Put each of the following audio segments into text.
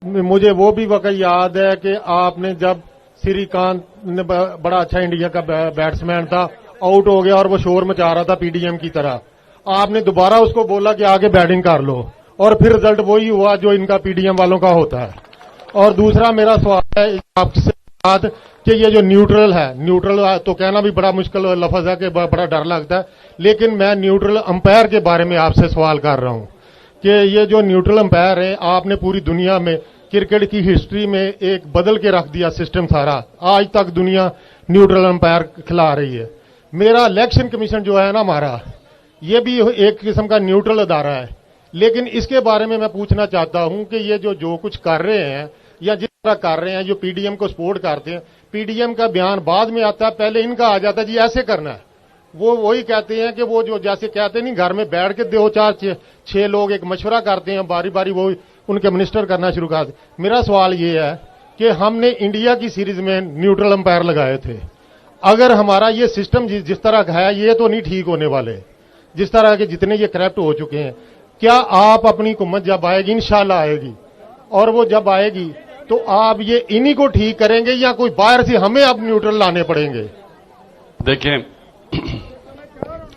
मुझे वो भी वक्त याद है कि आपने जब श्रीकांत ने बड़ा अच्छा इंडिया का बैट्समैन था, आउट हो गया और वो शोर मचा रहा था पीडीएम की तरह, आपने दोबारा उसको बोला कि आगे बैटिंग कर लो, और फिर रिजल्ट वही हुआ जो इनका पीडीएम वालों का होता है। और दूसरा मेरा सवाल है आपसे बात कि ये जो न्यूट्रल है, न्यूट्रल तो कहना भी बड़ा मुश्किल लफ्ज है कि बड़ा डर लगता है, लेकिन मैं न्यूट्रल अंपायर के बारे में आपसे सवाल कर रहा हूं कि ये जो न्यूट्रल अंपायर है, आपने पूरी दुनिया में क्रिकेट की हिस्ट्री में एक बदल के रख दिया सिस्टम सारा। आज तक दुनिया न्यूट्रल अंपायर खिला रही है। मेरा इलेक्शन कमीशन जो है ना हमारा, ये भी एक किस्म का न्यूट्रल अदारा है, लेकिन इसके बारे में मैं पूछना चाहता हूं कि ये जो कुछ कर रहे हैं या जिस तरह कर रहे हैं, जो पीडीएम को सपोर्ट करते हैं, पीडीएम का बयान बाद में आता है, पहले इनका आ जाता है जी ऐसे करना है। वो वही कहते हैं कि वो जो जैसे कहते नहीं घर में बैठ के 2-4-6 लोग एक मशवरा करते हैं, बारी बारी वो उनके मिनिस्टर करना शुरू कर। मेरा सवाल ये है कि हमने इंडिया की सीरीज में न्यूट्रल अंपायर लगाए थे, अगर हमारा ये सिस्टम जिस तरह का है, ये तो नहीं ठीक होने वाले, जिस तरह के जितने ये करप्ट हो चुके हैं। क्या आप अपनी हुकूमत जब आएगी, इंशाल्लाह आएगी, और वो जब आएगी तो आप ये इन्हीं को ठीक करेंगे या कोई बाहर से हमें अब न्यूट्रल लाने पड़ेंगे? देखें,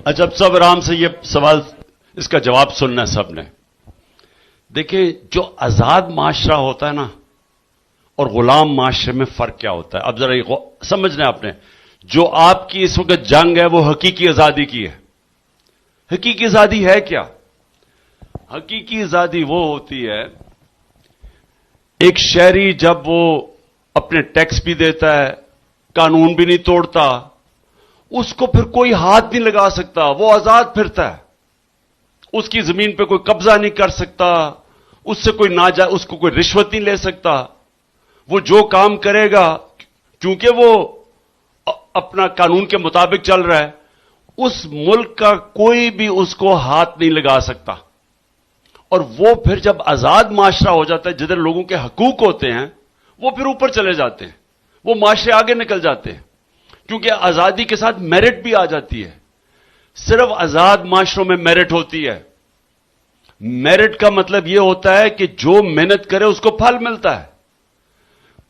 अच्छा सब आराम से ये सवाल, इसका जवाब सुनना है सबने। देखिए, जो आजाद माशरा होता है ना और गुलाम माशरे में फर्क क्या होता है, अब जरा समझना है आपने। जो आपकी इस वक्त जंग है वो हकीकी आजादी की है। हकीकी आजादी है क्या? हकीकी आजादी वो होती है, एक शहरी जब वो अपने टैक्स भी देता है, कानून भी नहीं तोड़ता, उसको फिर कोई हाथ नहीं लगा सकता, वो आजाद फिरता है। उसकी जमीन पे कोई कब्जा नहीं कर सकता, उससे कोई उसको कोई रिश्वत नहीं ले सकता। वो जो काम करेगा, क्योंकि वो अपना कानून के मुताबिक चल रहा है, उस मुल्क का कोई भी उसको हाथ नहीं लगा सकता। और वो फिर जब आजाद माशरा हो जाता है, जिधर लोगों के हकूक होते हैं, वो फिर ऊपर चले जाते हैं, वो माशरे आगे निकल जाते हैं, क्योंकि आजादी के साथ मेरिट भी आ जाती है। सिर्फ आजाद माशरों में मेरिट होती है। मेरिट का मतलब यह होता है कि जो मेहनत करे उसको फल मिलता है।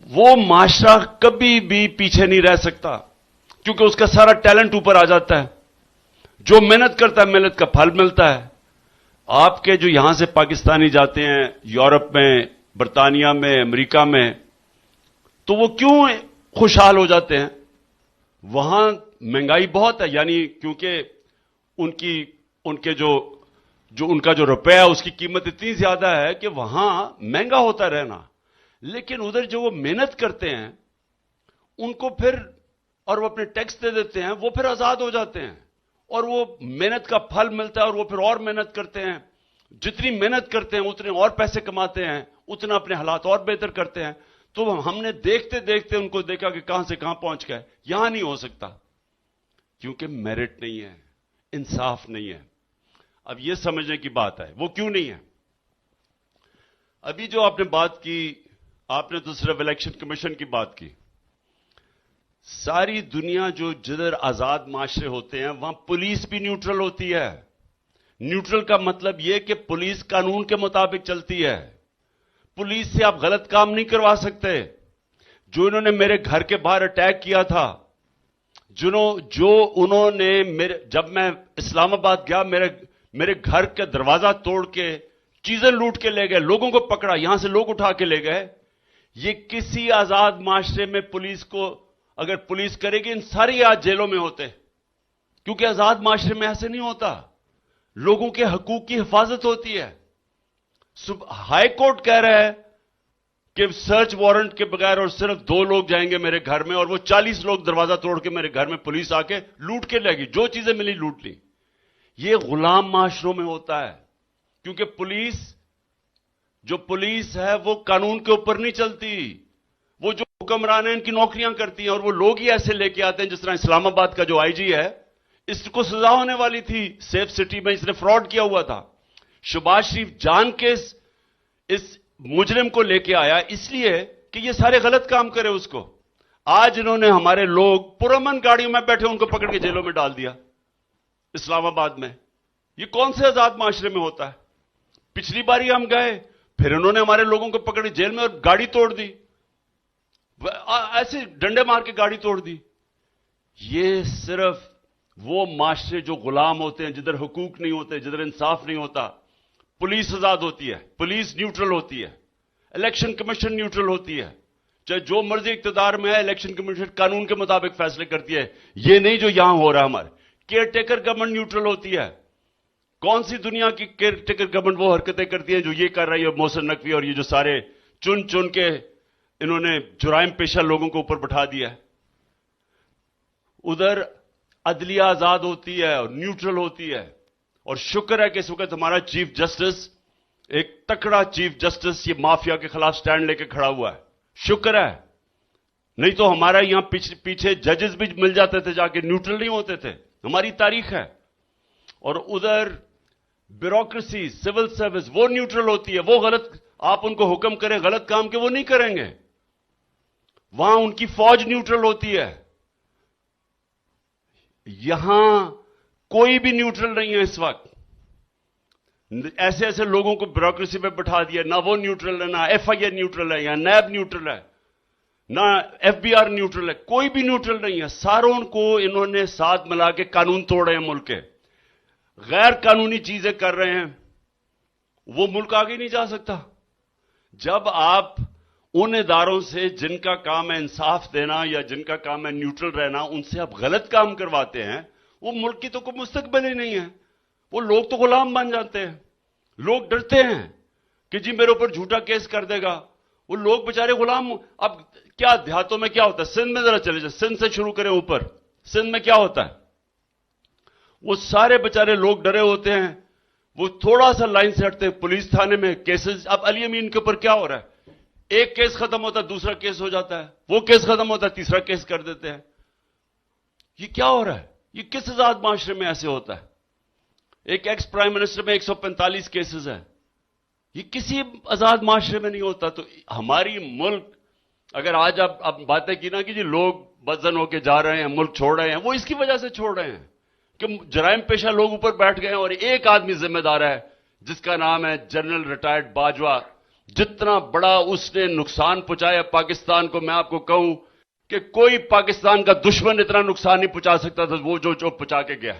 वो माशरा कभी भी पीछे नहीं रह सकता, क्योंकि उसका सारा टैलेंट ऊपर आ जाता है। जो मेहनत करता है, मेहनत का फल मिलता है। आपके जो यहां से पाकिस्तानी जाते हैं यूरोप में, बर्तानिया में, अमेरिका में, तो वो क्यों खुशहाल हो जाते हैं? वहां महंगाई बहुत है, यानी क्योंकि उनके जो उनका जो रुपया है उसकी कीमत इतनी ज्यादा है कि वहां महंगा होता रहना। लेकिन उधर जो वो मेहनत करते हैं उनको फिर, और वो अपने टैक्स दे देते हैं, वो फिर आजाद हो जाते हैं और वो मेहनत का फल मिलता है और वो फिर और मेहनत करते हैं। जितनी मेहनत करते हैं उतने और पैसे कमाते हैं, उतना अपने हालात और बेहतर करते हैं। तो हमने देखते देखते उनको देखा कि कहां से कहां पहुंच गए। यहां नहीं हो सकता, क्योंकि मेरिट नहीं है, इंसाफ नहीं है। अब यह समझने की बात है वो क्यों नहीं है। अभी जो आपने बात की, आपने तो सिर्फ इलेक्शन कमीशन की बात की। सारी दुनिया जो जिधर आजाद माशरे होते हैं वहां पुलिस भी न्यूट्रल होती है। न्यूट्रल का मतलब यह कि पुलिस कानून के मुताबिक चलती है। पुलिस से आप गलत काम नहीं करवा सकते। जो इन्होंने मेरे घर के बाहर अटैक किया था, जो उन्होंने जब मैं इस्लामाबाद गया, मेरे घर का दरवाजा तोड़ के चीजें लूट के ले गए, लोगों को पकड़ा, यहां से लोग उठा के ले गए। ये किसी आजाद माशरे में पुलिस को, अगर पुलिस करेगी, इन सारी आज जेलों में होते, क्योंकि आजाद माशरे में ऐसे नहीं होता। लोगों के हकूक की हिफाजत होती है। हाई कोर्ट कह रहा है कि सर्च वारंट के बगैर और सिर्फ 2 लोग जाएंगे मेरे घर में, और वो 40 लोग दरवाजा तोड़ के मेरे घर में पुलिस आके लूट के लेगी, जो चीजें मिली लूट ली। ये गुलाम माशरों में होता है, क्योंकि जो पुलिस है वो कानून के ऊपर नहीं चलती। वो जो हुक्मरान है इनकी नौकरियां करती हैं, और वो लोग ही ऐसे लेके आते हैं। जिस तरह इस्लामाबाद का जो आईजी है, इसको सजा होने वाली थी सेफ सिटी में, इसने फ्रॉड किया हुआ था। शहबाज शरीफ जान के इस मुजरिम को लेके आया, इसलिए कि ये सारे गलत काम करे उसको। आज इन्होंने हमारे लोग पुरअमन गाड़ियों में बैठे उनको पकड़ के जेलों में डाल दिया इस्लामाबाद में। ये कौन से आजाद माशरे में होता है? पिछली बारी हम गए फिर इन्होंने हमारे लोगों को पकड़ी जेल में और गाड़ी तोड़ दी, ऐसे डंडे मार के गाड़ी तोड़ दी। ये सिर्फ वो माशरे जो गुलाम होते हैं, जिधर हुकूक नहीं होते, जिधर इंसाफ नहीं होता। पुलिस आजाद होती है, पुलिस न्यूट्रल होती है, इलेक्शन कमीशन न्यूट्रल होती है, चाहे जो मर्जी इक्तदार में है, इलेक्शन कमीशन कानून के मुताबिक फैसले करती है। ये नहीं जो यहां हो रहा है। हमारे केयर टेकर गवर्नमेंट न्यूट्रल होती है। कौन सी दुनिया की केयर टेकर गवर्नमेंट वो हरकतें करती है जो ये कर रही है मोहसिन नकवी और ये जो सारे चुन चुन के इन्होंने जुराइम पेशा लोगों को ऊपर बैठा दिया है। उधर अदलिया आजाद होती है और न्यूट्रल होती है। और शुक्र है कि इस वक्त हमारा चीफ जस्टिस, एक तकड़ा चीफ जस्टिस, ये माफिया के खिलाफ स्टैंड लेके खड़ा हुआ है। शुक्र है, नहीं तो हमारा यहां पीछे जजेस भी मिल जाते थे जाके, न्यूट्रल नहीं होते थे। हमारी तारीख है। और उधर ब्यूरोक्रेसी, सिविल सर्विस, वो न्यूट्रल होती है। वो गलत, आप उनको हुक्म करें गलत काम के, वो नहीं करेंगे। वहां उनकी फौज न्यूट्रल होती है। यहां कोई भी न्यूट्रल नहीं है इस वक्त। ऐसे ऐसे लोगों को ब्यूरोक्रेसी में बैठा दिया, ना वो न्यूट्रल है, ना एफआईए न्यूट्रल है, या नैब न्यूट्रल है, ना एफबीआर न्यूट्रल है। कोई भी न्यूट्रल नहीं है। सारों को इन्होंने साथ मिला के कानून तोड़े हैं। मुल्क के गैर कानूनी चीजें कर रहे हैं। वो मुल्क आगे नहीं जा सकता। जब आप उन इदारों से जिनका काम है इंसाफ देना या जिनका काम है न्यूट्रल रहना, उनसे आप गलत काम करवाते हैं, वो मुल्क की तो कोई मुस्तकबिल ही नहीं है। वो लोग तो गुलाम बन जाते हैं। लोग डरते हैं कि जी मेरे ऊपर झूठा केस कर देगा। वो लोग बेचारे गुलाम। अब क्या देहातों में क्या होता है? सिंध में जरा चले जाए, सिंध से शुरू करें ऊपर। सिंध में क्या होता है? वो सारे बेचारे लोग डरे होते हैं। वो थोड़ा सा लाइन से हटते हैं, पुलिस थाने में केसेस। अब अली अमीन के ऊपर क्या हो रहा है? एक केस खत्म होता है, दूसरा केस हो जाता है। वो केस खत्म होता है, तीसरा केस कर देते हैं। ये क्या हो रहा है? ये किस आजाद माशरे में ऐसे होता है? एक एक्स प्राइम मिनिस्टर में 145 केसेस हैं। ये किसी आजाद माशरे में नहीं होता। तो हमारी मुल्क, अगर आज आप बातें की ना कि जी लोग बदजन होके जा रहे हैं, मुल्क छोड़ रहे हैं, वो इसकी वजह से छोड़ रहे हैं कि जराइम पेशा लोग ऊपर बैठ गए हैं और एक आदमी जिम्मेदार है जिसका नाम है जनरल रिटायर्ड बाजवा। जितना बड़ा उसने नुकसान पहुंचाया पाकिस्तान को, मैं आपको कहूं कि कोई पाकिस्तान का दुश्मन इतना नुकसान नहीं पहुंचा सकता था वो जो पहुंचा के गया।